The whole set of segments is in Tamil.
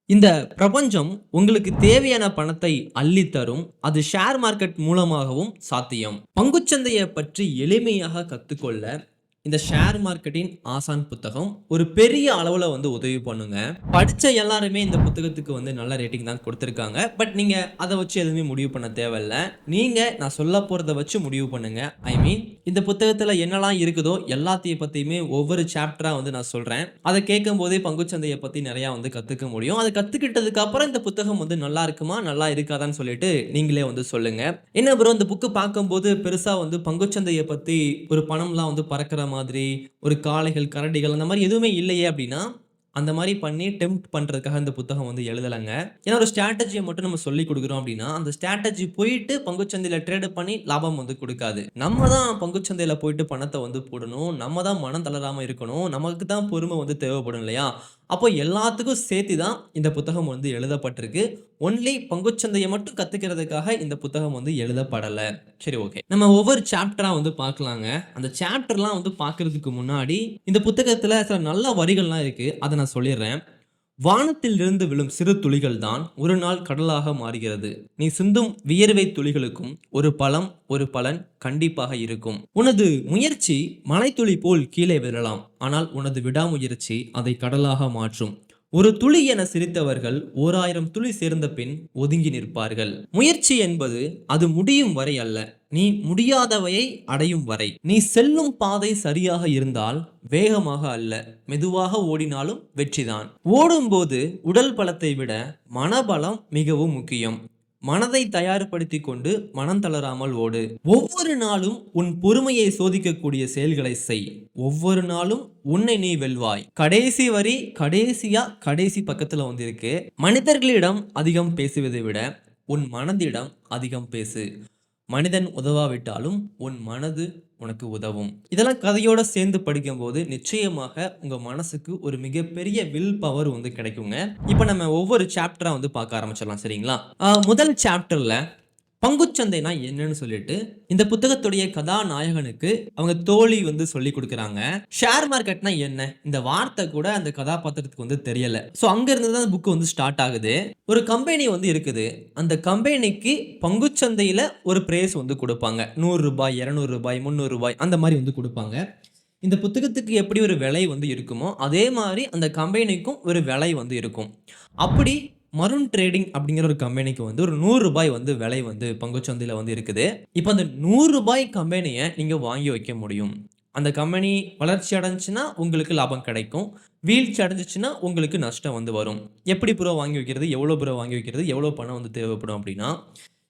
இந்த பிரபஞ்சம் உங்களுக்கு தேவையான பணத்தை அள்ளித் தரும். அது ஷேர் மார்க்கெட் மூலமாகவும் சாத்தியம். பங்குச்சந்தைய பற்றி எளிமையாக கத்துக்கொள்ள இந்த ஷேர் மார்க்கெட்டின் ஆசான் புத்தகம் ஒரு பெரிய அளவுல உதவி பண்ணுங்க. படிச்ச எல்லாருமே இந்த புத்தகத்துக்கு நல்ல ரேட்டிங் தான் குடுத்திருக்காங்க. பட் நீங்க அத வச்சு எதுவுமே முடிவு பண்ண தேவையில்ல. நீங்க நான் சொல்லப் போறத வச்சு முடிவு பண்ணுங்க. ஐ மீன் இந்த புத்தகத்துல என்னலாம் இருக்குதோ எல்லாத்தையும் பத்தியுமே ஒவ்வொரு சாப்டரா நான் சொல்றேன். அத கேட்கும்போதே பங்குச்சந்தைய பத்தி நிறைய கத்துக்க முடியும். அத கத்துக்கிட்டதுக்கு அப்புறம் இந்த புத்தகம் நல்லா இருக்குமா, நல்லா இருக்காதான்னு சொல்லிட்டு நீங்களே சொல்லுங்க. என்ன ப்ரோ இந்த புக் பார்க்கும்போது பெருசா பங்குச்சந்தைய பத்தி ஒரு பணம்லாம் பறக்கிற மாதிரி, ஒரு காளைகள், கரடிகள் அந்த மாரி எதுவுமே இல்லையே அப்டின்னா, அந்த மாரி பண்ணி டெம்ப்ட் பண்றதுக்காக இந்த புத்தகம் எழுதலங்க. ஏன்னா ஒரு ஸ்ட்ராட்டஜிய மட்டும் நம்ம சொல்லிக் குடுக்குறோம் அப்டின்னா, அந்த ஸ்ட்ராட்டஜி போயிட்டு பங்குச்சந்தையில ட்ரேட் பண்ணி லாபம் குடுக்காது. நம்ம தான் பங்குச்சந்தையில போயிட்டு பணத்த போடணும். நம்ம தான் மனம் தளராம இருக்கணும். நமக்கு தான் பொறுமை தேவைப்படும் இல்லையா? அப்போ எல்லாத்துக்கும் சேர்த்து தான் இந்த புத்தகம் எழுதப்பட்டிருக்கு. ஒன்லி பங்குச்சந்தைய மட்டும் கத்துக்கிறதுக்காக இந்த புத்தகம் எழுதப்படல. சரி, ஓகே. நம்ம ஒவ்வொரு சாப்டரா பார்க்கலாங்க. அந்த சாப்டர்லாம் பார்க்கறதுக்கு முன்னாடி, இந்த புத்தகத்துல சில நல்ல வரிகள்லாம் இருக்கு. அத நான் சொல்லிர்றேன். "வானத்தில் இருந்து விழும் சிறு துளிகள் தான் ஒரு நாள் கடலாக மாறுகிறது. நீ சிந்தும் வியர்வை துளிகளுக்கும் ஒரு பலன் கண்டிப்பாக இருக்கும். உனது முயற்சி மழைத்துளி போல் கீழே விழலாம். ஆனால் உனது விடாமுயற்சி அதை கடலாக மாற்றும். ஒரு துளி என சிரித்தவர்கள் 1000 துளி சேர்ந்த பின் ஒதுங்கி நிற்பார்கள். முயற்சி என்பது அது முடியும் வரை அல்ல. நீ முடியாதவையை அடையும் வரை. நீ செல்லும் பாதை சரியாக இருந்தால் வேகமாக அல்ல, மெதுவாக ஓடினாலும் வெற்றிதான். ஓடும்போது உடல் பலத்தை விட மனபலம் மிகவும் முக்கியம். மனதை தயார்படுத்திக் கொண்டு மனம் தளராமல் ஓடு. ஒவ்வொரு நாளும் உன் பொறுமையை சோதிக்கக்கூடிய செயல்களை செய். ஒவ்வொரு நாளும் உன்னை நீ வெல்வாய்." கடைசி வரி கடைசி பக்கத்துல இருக்கு. "மனிதர்களிடம் அதிகம் பேசுவதை விட உன் மனதிடம் அதிகம் பேசு. மனிதன் உதவாவிட்டாலும் உன் மனது உனக்கு உதவும்." இதெல்லாம் கதையோட சேர்ந்து படிக்கும்போது நிச்சயமாக உங்க மனசுக்கு ஒரு மிகப்பெரிய வில் பவர் கிடைக்குங்க. இப்ப நம்ம ஒவ்வொரு சாப்டரா பார்க்க ஆரம்பிச்சிடலாம், சரிங்களா? முதல் சாப்டர்ல பங்குச்சந்தைனா என்னன்னு சொல்லிட்டு இந்த புத்தகத்துடைய கதாநாயகனுக்கு அவங்க தோழி சொல்லிக் கொடுக்குறாங்க. ஷேர் மார்க்கெட்னா என்ன? இந்த வார்த்தை கூட அந்த கதாபாத்திரத்துக்கு தெரியல. சோ அங்க இருந்து தான் புக் ஸ்டார்ட் ஆகுது. ஒரு கம்பெனி இருக்குது. அந்த கம்பெனிக்கு பங்குச்சந்தையில ஒரு பிரைஸ் கொடுப்பாங்க. ரூ. 100, ரூ. 200, ரூ. 300 அந்த மாதிரி கொடுப்பாங்க. இந்த புத்தகத்துக்கு எப்படி ஒரு விலை இருக்குமோ, அதே மாரி அந்த கம்பெனிக்கும் ஒரு விலை இருக்கும். அப்படி மருன் ட்ரேடிங் அப்படிங்கிற ஒரு கம்பெனிக்கு ஒரு ரூ. 100 விலை பங்குச்சந்தையில இருக்குது. இப்ப அந்த ரூ. 100 கம்பெனிய நீங்க வாங்கி வைக்க முடியும். அந்த கம்பெனி வளர்ச்சி அடைஞ்சுச்சுன்னா உங்களுக்கு லாபம் கிடைக்கும். வீழ்ச்சி அடைஞ்சுச்சுன்னா உங்களுக்கு நஷ்டம் வரும். எப்படி ப்ரோ வாங்கி வைக்கிறது? எவ்வளோ ப்ரோ வாங்கி வைக்கிறது? எவ்வளோ பணம் தேவைப்படும் அப்படின்னா,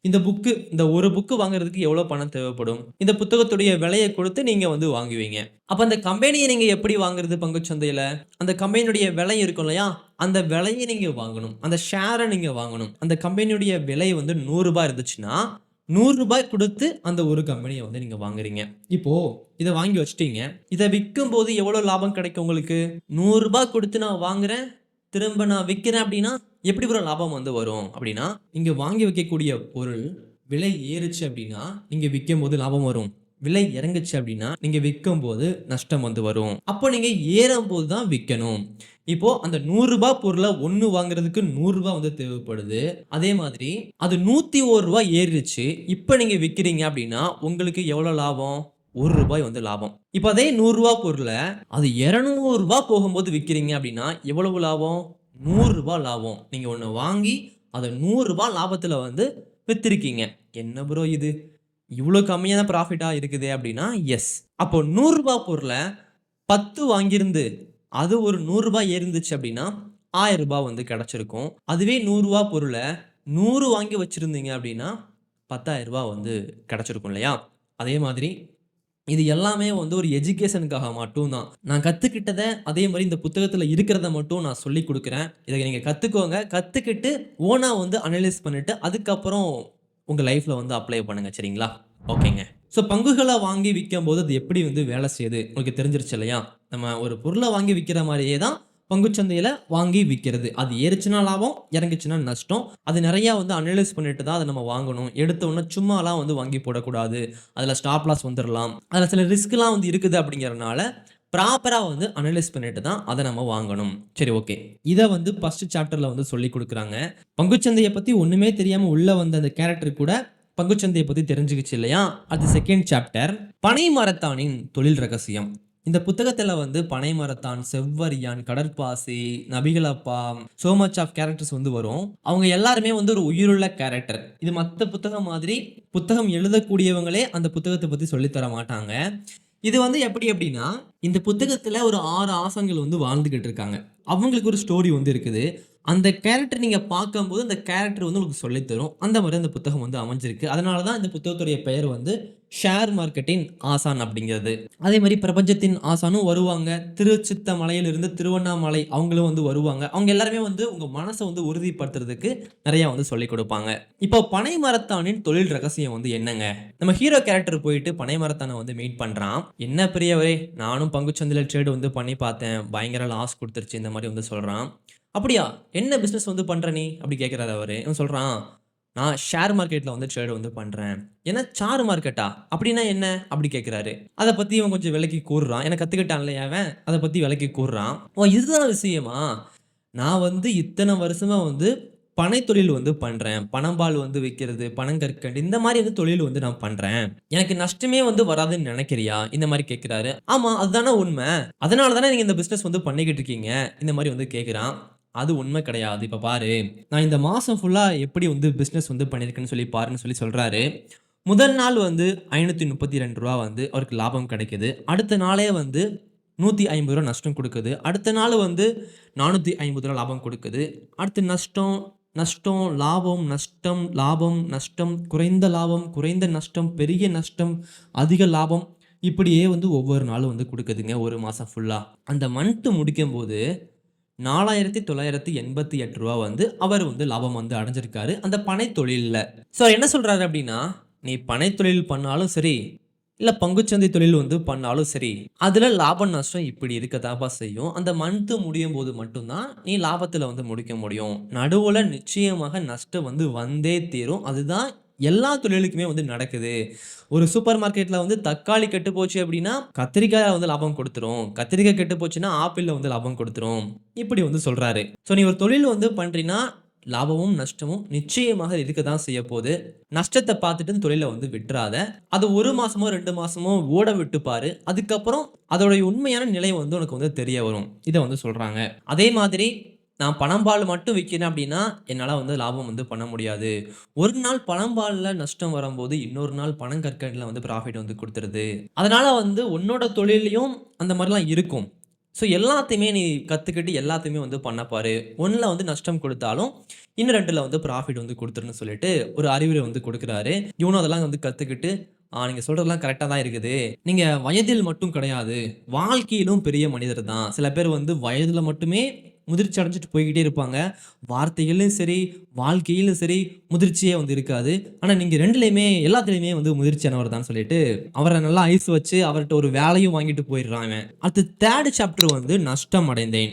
இந்த ஒரு புக் வாங்குறதுக்கு எவ்வளோ பணம் தேவைப்படும்? இந்த புத்தகத்துடைய விலைய கொடுத்து நீங்க வாங்குவீங்க. அப்ப அந்த கம்பெனிய நீங்க எப்படி வாங்குறது பங்குச்சந்தையில? அந்த கம்பெனியுடைய விலை இருக்கும் இல்லையா? அந்த விலைய நீங்க வாங்கணும். அந்த ஷேர நீங்க வாங்கணும். அந்த கம்பெனியுடைய விலை ரூ. 100 இருந்துச்சுன்னா, ரூ. 100 குடுத்து அந்த ஒரு கம்பெனிய நீங்க வாங்குறீங்க. இப்போ இத வாங்கி வச்சுட்டீங்க. இத விக்கும்போது எவ்வளோ லாபம் கிடைக்கும் உங்களுக்கு? ரூ. 100 குடுத்து நான் வாங்குறேன். திரும்ப நான் விக்கிறேன் அப்படின்னா, எப்படி ப்ரோ லாபம் வரும்? அப்படின்னா, நீங்க வாங்கி வைக்கக்கூடிய பொருள் விலை ஏறுச்சு அப்படின்னா, நீங்க விக்கும்போது லாபம் வரும். விலை இறங்குச்சு அப்படின்னா, நீங்க விக்கும்போது நஷ்டம் வரும். அப்போ நீங்க ஏறும்போது தான் விக்கணும். இப்போ அந்த ரூ. 100 பொருள 1 வாங்குறதுக்கு ரூ. 100 தேவைப்படுது. அதே மாதிரி அது ரூ. 101 ஏறிருச்சு. இப்ப நீங்க விக்கிறீங்க அப்படின்னா, உங்களுக்கு எவ்வளோ லாபம்? ரூ. 1 லாபம். இப்ப அதே ரூ. 100 பொருள அது ரூ. 200 போகும்போது விக்கிறீங்க அப்படின்னா, எவ்வளவு லாபம்? ரூ. 100 லாபம். நீங்க ஒண்ணு வாங்கி அத ரூ. 100 லாபத்துல வித்திருக்கீங்க. என்ன ப்ரோ இது? இவ்ளோ கம்மியான ப்ராஃபிட்டா இருக்குதே அப்படின்னா, எஸ். அப்போ ரூ. 100 பொருள 10 வாங்கியிருந்து, அது ஒரு ரூ. 100 ஏறிருந்துச்சு அப்படின்னா, ரூ. 1000 கிடைச்சிருக்கும். அதுவே ரூ. 100 பொருள 100 வாங்கி வச்சிருந்தீங்க அப்படின்னா, ரூ. 10,000 கிடைச்சிருக்கும் இல்லையா? அதே மாதிரி இது எல்லாமே ஒரு எஜுகேஷனுக்காக மட்டும் தான். நான் கத்துக்கிட்டத அதே மாரி இந்த புத்தகத்துல இருக்கிறத மட்டும் நான் சொல்லிக் குடுக்குறேன். இத நீங்க கத்துக்கோங்க. கத்துக்கிட்டு ஓனா அனலைஸ் பண்ணிட்டு அதுக்கப்புறம் உங்க லைஃப்ல அப்ளை பண்ணுங்க. சரிங்களா? ஓகேங்க. ஸோ பங்குகள வாங்கி விக்கும்போது அது எப்படி வேலை செய்யுது? உங்களுக்கு தெரிஞ்சிருச்சு இல்லையா? நம்ம ஒரு பொருள வாங்கி விக்கிற மாரியே தான் பங்குச்சந்தையில வாங்கி விக்கிறது. அது ஏறுச்சுன்னா லாபம், இறங்குச்சுன்னா நஷ்டம். அது நெறையா அனலைஸ் பண்ணிட்டு தான் அத நம்ம வாங்கணும். எடுத்த உடனே சும்மாலாம் வாங்கி போடக்கூடாது. அதுல ஸ்டாப் லாஸ் வந்துரலாம். அதுல சில ரிஸ்க்லாம் இருக்குது அப்படிங்கிறனால, ப்ராப்பரா வந்து அனலைஸ் பண்ணிட்டு தான் அத நம்ம வாங்கணும். சரி, ஓகே. இத வந்து ஃபர்ஸ்ட் சாப்டர்ல வந்து சொல்லிக் குடுக்குறாங்க. பங்குச்சந்தைய பத்தி ஒண்ணுமே தெரியாம உள்ள வந்த அந்த கேரக்டர் கூட பங்குச்சந்தைய பத்தி தெரிஞ்சுக்கிச்சு இல்லையா? அது செகண்ட் சாப்டர். பனை மரத்தானின் தொழில் ரகசியம். இந்த புத்தகத்துல வந்து பனை மரத்தான், செவ்வரியான், கடற்பாசி, நபிகள் அப்பா, சோ மச் ஆஃப் கேரக்டர்ஸ் வந்து வரும். அவங்க எல்லாருமே வந்து ஒரு உயிருள்ள கேரக்டர். இது மத்த புத்தகம் மாதிரி புத்தகம் எழுதக்கூடியவங்களே அந்த புத்தகத்த பத்தி சொல்லித் தர மாட்டாங்க. இது வந்து எப்படி அப்படின்னா, இந்த புத்தகத்துல ஒரு 6 ஆசான்கள் வந்து வாழ்ந்துகிட்டு இருக்காங்க. அவங்களுக்கு ஒரு ஸ்டோரி வந்து இருக்குது. அந்த கேரக்டர் நீங்க பார்க்கும்போது, அந்த கேரக்டர் வந்து உங்களுக்கு சொல்லித் தரும். அந்த மாரி அந்த புத்தகம் வந்து அமைஞ்சிருக்கு. அதனால தான் இந்த புத்தகத்துடைய பெயர் வந்து ஷேர் மார்க்கெட்டின் ஆசான் அப்படிங்கிறது. அதே மாரி பிரபஞ்சத்தின் ஆசானும் வருவாங்க. திருச்சித்தமலையிலிருந்து திருவண்ணாமலை அவங்களும் வந்து வருவாங்க. அவங்க எல்லாருமே வந்து உங்க மனச வந்து உறுதிப்படுத்துறதுக்கு நெறைய வந்து சொல்லிக் குடுப்பாங்க. இப்போ பனை மரத்தானின் தொழில் ரகசியம் வந்து என்னங்க? நம்ம ஹீரோ கேரக்டர் போயிட்டு பனை மரத்தான வந்து மீட் பண்றான். "என்ன பெரியவரே, நானும் பங்குச்சந்தையில ட்ரேட் வந்து பண்ணி பார்த்தேன். பயங்கர லாஸ் குடுத்துருச்சு." இந்த மாரி வந்து சொல்றான். "அப்படியா? என்ன பிசினஸ் வந்து பண்ற நீ?" அப்படி கேட்கிறாரு அவரு. இவன் சொல்றான், "நான் ஷேர் மார்க்கெட்ல வந்து ட்ரேட் வந்து பண்றேன்." "என்ன சார் மார்க்கெட்டா? அப்படின்னா என்ன?" அப்படி கேட்கிறாரு. அத பத்தி இவன் கொஞ்சம் விளக்கி கூறுறான். ஏன்னா கத்துக்கிட்டான் இல்லையா அவன். அத பத்தி விளக்கி கூறுறான். "ஓ! இதுதான் விஷயமா? நான் வந்து இத்தன வருஷமா வந்து பனை தொழில் வந்து பண்றேன். பனம்பால் வந்து விக்கிறது, பனங்கற்கண்டு இந்த மாரி வந்து தொழில் வந்து நான் பண்றேன். எனக்கு நஷ்டமே வந்து வராதுன்னு நெனைக்கிறியா?" இந்த மாரி கேட்கிறாரு. "ஆமா, அதுதானே உண்ம. அதனால தானே நீங்க இந்த பிசினஸ் வந்து பண்ணிக்கிட்டு இருக்கீங்க." இந்த மாரி வந்து கேட்கிறான். "அது உண்மை கிடையாது. இப்ப பாரு, நான் இந்த மாசம் ஃபுல்லா எப்படி வந்து பிசினஸ் வந்து பண்ணியிருக்கேன்னு சொல்லி பாருன்னு" சொல்லி சொல்றாரு. முதல் நாள் வந்து ரூ. 532 வந்து அவருக்கு லாபம் கிடைக்குது. அடுத்த நாளே வந்து ரூ. 150 நஷ்டம் குடுக்குது. அடுத்த நாள் வந்து ரூ. 450 லாபம் குடுக்குது. அடுத்து நஷ்டம், நஷ்டம், லாபம், நஷ்டம், லாபம், நஷ்டம், குறைந்த லாபம், குறைந்த நஷ்டம், பெரிய நஷ்டம், அதிக லாபம். இப்படியே வந்து ஒவ்வொரு நாளும் வந்து குடுக்குதுங்க 1 மாசம் ஃபுல்லா. அந்த மந்த் முடிக்கும்போது ரூ. 4,988 வந்து அவர் வந்து லாபம் வந்து அடைஞ்சிருக்காரு. அந்த பனை தொழில்ல. ஸோ என்ன சொல்றாரு அப்டின்னா, "நீ பனை தொழில் பண்ணாலும் சரி, இல்ல பங்குச்சந்தை தொழில் வந்து பண்ணாலும் சரி, அதுல லாபம் நஷ்டம் இப்படி இருக்கத்தாப்பா செய்யும். அந்த மந்த் முடியும்போது மட்டும் தான் நீ லாபத்துல வந்து முடிக்க முடியும். நடுவுல நிச்சயமாக நஷ்டம் வந்து வந்தே தீரும். அதுதான் எல்லா தொழிலுக்குமே வந்து நடக்குது. ஒரு சூப்பர் மார்க்கெட்ல வந்து தக்காளி கெட்டு போச்சு அப்டின்னா, கத்திரிக்காய் வந்து லாபம் குடுத்துரும். கத்திரிக்காய் கெட்டு போச்சுன்னா, ஆப்பிள்ல வந்து லாபம் குடுத்துரும்." இப்படி வந்து சொல்றாரு. ஸோ நீ ஒரு தொழில் வந்து பண்றீன்னா, லாபமும், நஷ்டமும் நிச்சயமாக இருக்க தான் செய்யப்போது. நஷ்டத்த பார்த்துட்டு இந்த தொழில வந்து விட்றாத. அது 1 மாசமோ, 2 மாசமோ ஓட விட்டு பாரு. அதுக்கப்புறம் அதோடைய உண்மையான நிலை வந்து உனக்கு வந்து தெரிய வரும். இத வந்து சொல்றாங்க. அதே மாதிரி நான் பனம்பால் மட்டும் விக்கிறேன் அப்டின்னா, என்னால வந்து லாபம் வந்து பண்ண முடியாது. ஒரு நாள் பனம்பால்ல நஷ்டம் வரும்போது, இன்னொரு நாள் பனங்கற்கண்டுல வந்து ப்ராஃபிட் வந்து குடுத்துருது. அதனால வந்து உன்னோட தொழில்லயும் அந்த மாரிலாம் இருக்கும். ஸோ எல்லாத்தையுமே நீ கத்துக்கிட்டு எல்லாத்தையுமே வந்து பண்ண பாரு. 1ல வந்து நஷ்டம் குடுத்தாலும், இன்னும் 2ல வந்து ப்ராஃபிட் வந்து குடுத்துருன்னு சொல்லிட்டு ஒரு அறிவுரை வந்து குடுக்குறாரு. இவனும் அதெல்லாம் வந்து கத்துக்கிட்டு, நீங்க சொல்றதெல்லாம் கரெக்ட்டா தான் இருக்குது. நீங்க வயதில் மட்டும் கிடையாது, வாழ்க்கையிலும் பெரிய மனிதர் தான். சில பேர் வந்து வயதுல மட்டுமே முதிர்ச்சி அடைஞ்சுட்டு போய்க்கிட்டே இருப்பாங்க. வார்த்தைகளிலும் சரி, வாழ்க்கையிலும் சரி முதிர்ச்சியே வந்து இருக்காது. ஆனா நீங்க 2லயுமே எல்லாத்துலயுமே வந்து முதிர்ச்சியானவர் தான் சொல்லிட்டு, அவர நல்லா ஐஸ் வச்சு அவர்ட்ட ஒரு வேலையும் வாங்கிட்டு போயிடுறான் இவன். அடுத்து 3 சாப்டர் வந்து நஷ்டம் அடைந்தேன்.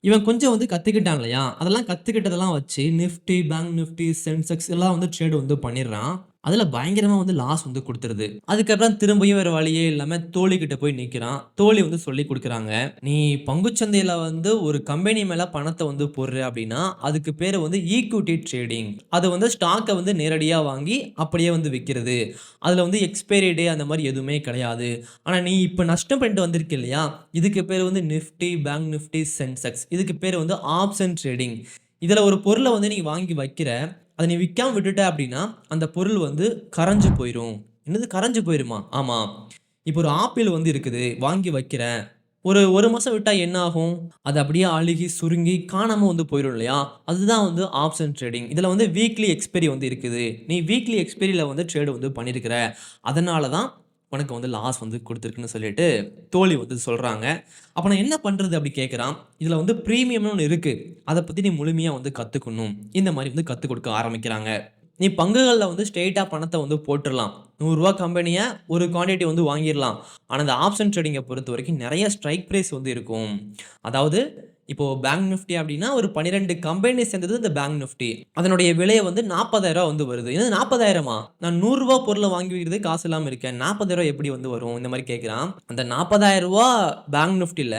இவன் கொஞ்சம் வந்து கத்துக்கிட்டான் இல்லையா? அதெல்லாம் கத்துக்கிட்டதெல்லாம் வச்சு நிஃப்டி, பேங்க் நிஃப்டி, சென்செக்ஸ் எல்லாம் வந்து ட்ரேட் வந்து பண்ணிடுறான். அதுல பயங்கரமா வந்து லாஸ் வந்து குடுத்துருது. அதுக்கப்புறம் திரும்பியும் வேற வழியே இல்லாம தோழி கிட்ட போய் நிக்கிறான். தோழி வந்து சொல்லிக் குடுக்குறாங்க. "நீ பங்குச்சந்தையில வந்து ஒரு கம்பெனி மேல பணத்த வந்து போடுற அப்டின்னா, அதுக்கு பேரு வந்து ஈக்விட்டி ட்ரேடிங். அது வந்து ஸ்டாக்க வந்து நேரடியா வாங்கி அப்படியே வந்து விக்கிறது. அதுல வந்து எக்ஸ்பைரி டே அந்த மாரி எதுவுமே கிடையாது. ஆனா நீ இப்ப நஷ்டம் பண்ணிட்டு வந்திருக்க இல்லையா? இதுக்கு பேரு வந்து நிஃப்டி, பேங்க் நிஃப்டி, சென்செக்ஸ். இதுக்கு பேரு வந்து ஆப்ஷன் ட்ரேடிங். இதுல ஒரு பொருள வந்து நீ வாங்கி வைக்கிற. அத நீ விக்காம விட்டுட்ட அப்டின்னா, அந்த பொருள் வந்து கரஞ்சு போயிரும்." "என்னது கரஞ்சு போயிருமா?" "ஆமா. இப்போ ஒரு ஆப்பிள் வந்து இருக்குது. வாங்கி வைக்கிறேன். ஒரு 1 மாசம் விட்டா என்ன ஆகும்? அது அப்படியே அழுகி, சுருங்கி காணாம வந்து போயிரும் இல்லையா? அதுதான் வந்து ஆப்ஷன் ட்ரேடிங். இதுல வந்து வீக்லி எக்ஸ்பைரி வந்து இருக்குது. நீ வீக்லி எக்ஸ்பைரில வந்து ட்ரேட் வந்து பண்ணியிருக்கிற. அதனால தான் உனக்கு வந்து லாஸ் வந்து குடுத்துருக்குன்னு சொல்லிட்டு தோழி வந்து சொல்றாங்க. அப்ப நான் என்ன பண்றது அப்படி கேட்கிறான். இதுல வந்து பிரீமியம்னு ஒண்ணு இருக்கு. அத பத்தி நீ முழுமையா வந்து கத்துக்கணும். இந்த மாரி வந்து கத்துக் கொடுக்க ஆரம்பிக்கிறாங்க. நீ பங்குகள்ல வந்து ஸ்ட்ரெய்ட்டா பணத்த வந்து போட்டுறலாம். ரூ. 100 கம்பெனிய ஒரு குவான்டிட்டி வந்து வாங்கிரலாம். ஆனா, இந்த ஆப்ஷன் ட்ரேடிங்க பொறுத்தவரைக்கும் நெறைய ஸ்ட்ரைக் பிரைஸ் வந்து இருக்கும். அதாவது இப்போ பேங்க் நிஃப்டி அப்படின்னா ஒரு 12 கம்பெனி சேர்ந்தது இந்த பேங்க் நிஃப்டி. அதனுடைய விலை வந்து ரூ. 40,000 வந்து வருது. என்னது 40,000மா? நான் ரூ. 100 பொருள வாங்கி வைக்கிறதே காசு இல்லாம இருக்கேன். ரூ. 40,000 எப்படி வந்து வரும்? இந்த மாரி கேட்கிறான். அந்த ரூ. 40,000 பேங்க் நிஃப்டில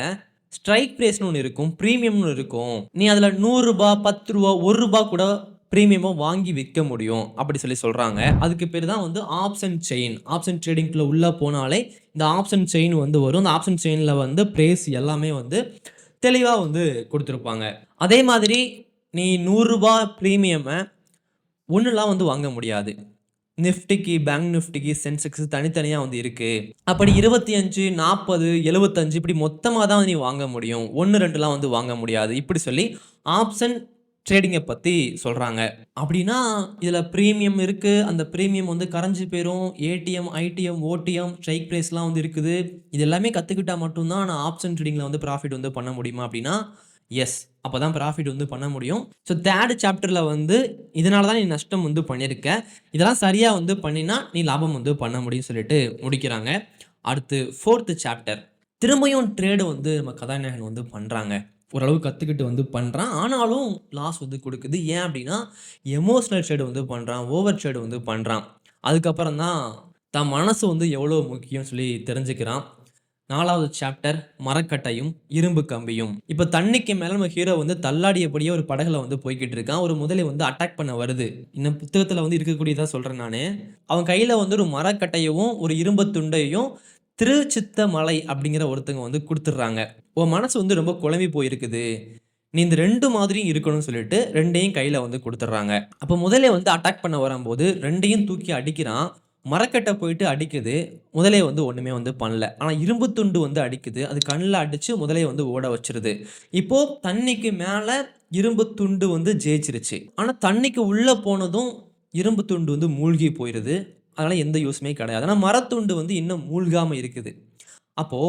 ஸ்ட்ரைக் பிரைஸ்ன்னு ஒண்ணு இருக்கும். பிரீமியம்னு இருக்கும். நீ அதுல ரூ. 100, ரூ. 10, ரூ. 1 கூட பிரீமியமா வாங்கி விக்க முடியும். அப்படி சொல்லி சொல்றாங்க. அதுக்கு பேரு தான் வந்து ஆப்ஷன் செயின். ஆப்ஷன் ட்ரேடிங்க்குள்ள உள்ள போனாலே இந்த ஆப்ஷன் செயின் வந்து வரும். அந்த ஆப்ஷன் செயின்ல வந்து பிரைஸ் எல்லாமே வந்து தெளிவா வந்து குடுத்திருப்பாங்க. அதே மாதிரி நீ ரூ. 100 பிரீமியம ஒண்ணுலாம் வந்து வாங்க முடியாது. நிஃப்டிக்கு, பேங்க் நிஃப்டிக்கு, சென்செக்ஸ் தனித்தனியா வந்து இருக்கு. அப்படி 25, 40, 75 இப்படி மொத்தமா தான் நீ வாங்க முடியும். 1, 2லாம் வந்து வாங்க முடியாது. இப்படி சொல்லி ஆப்ஷன் ட்ரேடிங்க பத்தி சொல்றாங்க. அப்படின்னா இதுல பிரீமியம் இருக்கு. அந்த பிரீமியம் வந்து கரைஞ்சு போயிரும். ஏடிஎம், ஐடிஎம், ஓடிஎம், ஸ்ட்ரைக் பிரைஸ்லாம் வந்து இருக்குது. இது எல்லாமே கத்துக்கிட்டா மட்டும் தான் நான் ஆப்ஷன் ட்ரேடிங்ல வந்து ப்ராஃபிட் வந்து பண்ண முடியுமா அப்படின்னா, எஸ். அப்பதான் ப்ராஃபிட் வந்து பண்ண முடியும். ஸோ 3 சாப்டர்ல வந்து இதனால தான் நீ நஷ்டம் வந்து பண்ணியிருக்க. இதெல்லாம் சரியா வந்து பண்ணினா நீ லாபம் வந்து பண்ண முடியும்னு சொல்லிட்டு முடிக்கிறாங்க. அடுத்து 4த் சாப்டர். திரும்பியும் ட்ரேடு வந்து நம்ம கதாநாயகன் வந்து பண்றாங்க. ஓரளவு கத்துக்கிட்டு வந்து பண்றான். ஆனாலும் லாஸ் வந்து குடுக்குது. ஏன் அப்டின்னா, எமோஷனல் ட்ரேட் வந்து பண்றான். ஓவர் ட்ரேட் வந்து பண்றான். அதுக்கப்புறம் தான் தன் மனசு வந்து எவ்வளோ முக்கியம்னு சொல்லி தெரிஞ்சுக்கிறான். 4வது சாப்டர் மரக்கட்டையும், இரும்பு கம்பியும். இப்ப தண்ணிக்கு மேல நம்ம ஹீரோ வந்து தள்ளாடியபடியே ஒரு படகுல வந்து போய்க்கிட்டு இருக்கான். ஒரு முதலை வந்து அட்டாக் பண்ண வருது. இன்னும் புத்தகத்துல வந்து இருக்கக்கூடியதா சொல்றேன் நானு. அவன் கையில வந்து ஒரு மரக்கட்டையவும், ஒரு இரும்பு துண்டையும் திருச்சித்தமலை அப்படிங்கிற ஒருத்தங்க வந்து குடுத்துடுறாங்க. உன் மனசு வந்து ரொம்ப குழம்பி போயிருக்குது. நீ இந்த 2 மாதிரியும் இருக்கணும்னு சொல்லிட்டு 2யும் கையில வந்து குடுத்துடுறாங்க. அப்ப முதலை வந்து அட்டாக் பண்ண வரம்போது 2யும் தூக்கி அடிக்கிறான். மரக்கட்டை போயிட்டு அடிக்குது. முதலை வந்து ஒண்ணுமே வந்து பண்ணல. ஆனா இரும்பு துண்டு வந்து அடிக்குது. அது கண்ல அடிச்சு முதலைய வந்து ஓட வச்சுருது. இப்போ தண்ணிக்கு மேல இரும்பு துண்டு வந்து ஜெயிச்சிருச்சு. ஆனா தண்ணிக்கு உள்ள போனதும் இரும்பு துண்டு வந்து மூழ்கி போயிருது. அதனால எந்த யூசுமே கிடையாது. ஆனா மரத்துண்டு வந்து இன்னும் மூழ்காம இருக்குது. அப்போ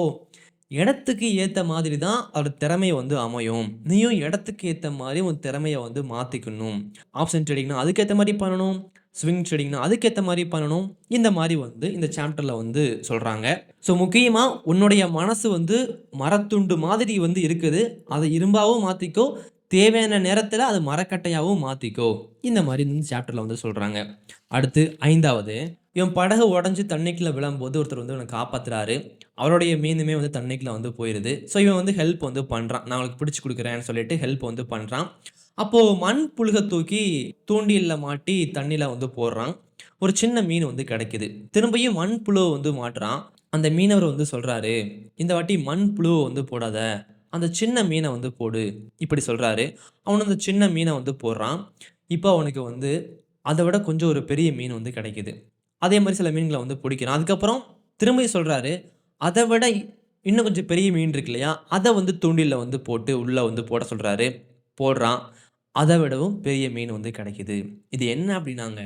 இடத்துக்கு ஏத்த மாதிரி தான் அவரோட திறமை வந்து அமையும். நீயும் இடத்துக்கு ஏத்த மாரி உன் திறமைய வந்து மாத்திக்கணும். ஆப்ஷன் ட்ரேடிங்னா அதுக்கேத்த மாரி பண்ணணும். ஸ்விங் ட்ரேடிங்னா அதுக்கேத்த மாரி பண்ணணும். இந்த மாரி வந்து இந்த சாப்டர்ல வந்து சொல்றாங்க. ஸோ முக்கியமா உன்னுடைய மனசு வந்து மரத்துண்டு மாதிரி வந்து இருக்குது. அத இரும்பாவும் மாத்திக்கோ. தேவையான நேரத்துல அது மரக்கட்டையாவும் மாத்திக்கோ. இந்த மாரி இந்த சாப்டர்ல வந்து சொல்றாங்க. அடுத்து 5வது இவன் படகு உடைஞ்சு தண்ணிக்குள்ள விழும்போது ஒருத்தர் வந்து இவன காப்பாத்துறாரு. அவருடைய மீனுமே வந்து தண்ணிக்குள்ள வந்து போயிருது. ஸோ இவன் வந்து ஹெல்ப் வந்து பண்றான். நான் அவனுக்கு பிடிச்சு குடுக்குறேன்னு சொல்லிட்டு ஹெல்ப் வந்து பண்றான். அப்போ மண் புழுக தூக்கி தூண்டில்ல மாட்டி தண்ணில வந்து போடுறான். ஒரு சின்ன மீன் வந்து கிடைக்குது. திரும்பியும் மண் புழுவ வந்து மாட்டுறான். அந்த மீனவர் வந்து சொல்றாரு, "இந்த வாட்டி மண் புழுவ வந்து போடாத. அந்த சின்ன மீன வந்து போடு." இப்படி சொல்றாரு. அவனும் அந்த சின்ன மீன வந்து போடுறான். இப்போ அவனுக்கு வந்து அத விட கொஞ்சம் ஒரு பெரிய மீன் வந்து கிடைக்குது. அதே மாரி சில மீன்கள வந்து புடிக்கிறான். அதுக்கப்புறம் திரும்பியும் சொல்றாரு, "அத விட இன்னும் கொஞ்சம் பெரிய மீன் இருக்கு இல்லையா? அத வந்து தூண்டில்ல வந்து போட்டு உள்ள வந்து போட சொல்றாரு." போடுறான். அத விடவும் பெரிய மீன் வந்து கிடைக்குது. இது என்ன அப்டின்னாங்க,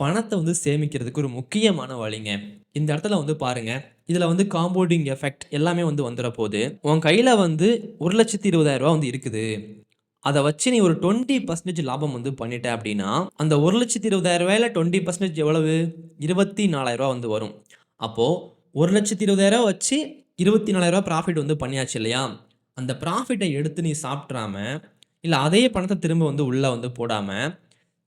பணத்த வந்து சேமிக்கிறதுக்கு ஒரு முக்கியமான வழிங்க. இந்த இடத்துல வந்து பாருங்க, இதுல வந்து காம்பவுண்டிங் எஃபெக்ட் எல்லாமே வந்து வந்துற போது, உன் கையில வந்து ரூ. 1,20,000 வந்து இருக்குது. அத வச்சு நீ ஒரு 20% லாபம் வந்து பண்ணிட்ட அப்டின்னா, அந்த ரூ. 1,20,000ல 20% எவ்வளவு? ரூ. 24,000 வந்து வரும். அப்போ ரூ. 1,20,000 வச்சு ரூ. 24,000 ப்ராஃபிட் வந்து பண்ணியாச்சு இல்லையா? அந்த ப்ராஃபிட்ட எடுத்து நீ சாப்ட்றாம, இல்ல அதே பணத்த திரும்ப வந்து உள்ள வந்து போடாம,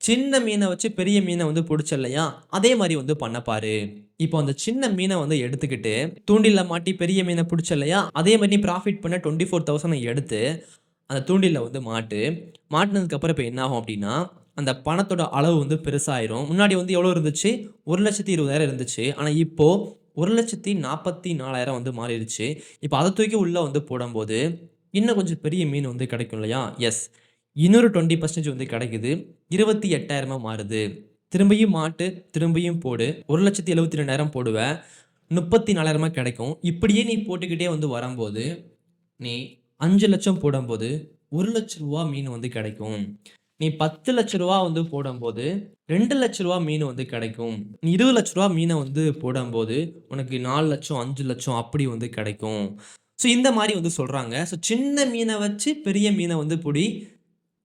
சின்ன மீன வச்சு பெரிய மீன வந்து புடிச்ச இல்லையா? அதே மாரி வந்து பண்ண பாரு. இப்போ அந்த சின்ன மீன வந்து எடுத்துக்கிட்டு, தூண்டில்ல மாட்டி பெரிய மீன புடிச்ச இல்லையா? அதே மாரி நீ ப்ராஃபிட் பண்ண 24,000 எடுத்து அந்த தூண்டில்ல வந்து மாட்டு. மாட்டுனதுக்கு அப்புறம் இப்ப என்ன ஆகும் அப்டின்னா, அந்த பணத்தோட அளவு வந்து பெருசாயிரும். முன்னாடி வந்து எவ்வளோ இருந்துச்சு? 1,20,000 இருந்துச்சு. ஆனா இப்போ 1,44,000 வந்து மாறிருச்சு. இப்ப அத தூக்கி உள்ள வந்து போடம்போது, இன்னும் கொஞ்சம் பெரிய மீன் வந்து கிடைக்கும் இல்லையா? எஸ். இன்னொரு 20% வந்து கிடைக்குது. 28,000 மாறுது. திரும்பியும் மாட்டு, திரும்பியும் போடு. 1,72,000 போடுவ. 34,000 கிடைக்கும். இப்படியே நீ போட்டுக்கிட்டே வந்து வரம்போது, நீ 5,00,000 போடும்போது ரூ. 1,00,000 மீன் வந்து கிடைக்கும். நீ ரூ. 10,00,000 வந்து போடும்போது ரூ. 2,00,000 மீன் வந்து கிடைக்கும். நீ ரூ. 20,00,000 மீன வந்து போடும்போது உனக்கு 4,00,000 5,00,000 அப்படி வந்து கிடைக்கும். ஸோ இந்த மாரி வந்து சொல்றாங்க. ஸோ சின்ன மீன வச்சு பெரிய மீன வந்து புடி.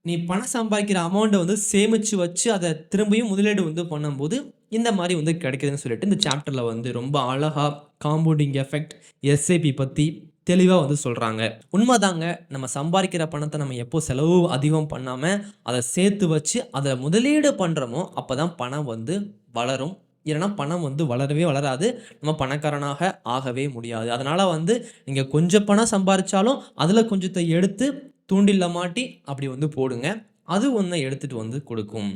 நீ பணம் சம்பாதிக்கிற அமௌண்ட்ட வந்து சேமிச்சு வச்சு அத திரும்பியும் முதலீடு வந்து பண்ணும்போது, இந்த மாரி வந்து கிடைக்குதுன்னு சொல்லிட்டு இந்த சாப்டர்ல வந்து ரொம்ப அழகா காம்பவுண்டிங் எஃபெக்ட், எஸ்ஐபி பத்தி தெளிவாக வந்து சொல்கிறாங்க. உண்மைதாங்க. நம்ம சம்பாதிக்கிற பணத்தை நம்ம எப்போ செலவு அதிகம் பண்ணாமல் அதை சேர்த்து வச்சு அதை முதலீடு பண்ணுறோமோ அப்போ தான் பணம் வந்து வளரும். இல்லைன்னா பணம் வந்து வளரவே வளராது. நம்ம பணக்காரனாக ஆகவே முடியாது. அதனால் வந்து நீங்கள் கொஞ்சம் பணம் சம்பாதிச்சாலும் அதில் கொஞ்சத்தை எடுத்து தூண்டில்ல மாட்டி அப்படி வந்து போடுங்க. அது ஒன்றை எடுத்துகிட்டு வந்து கொடுக்கும்.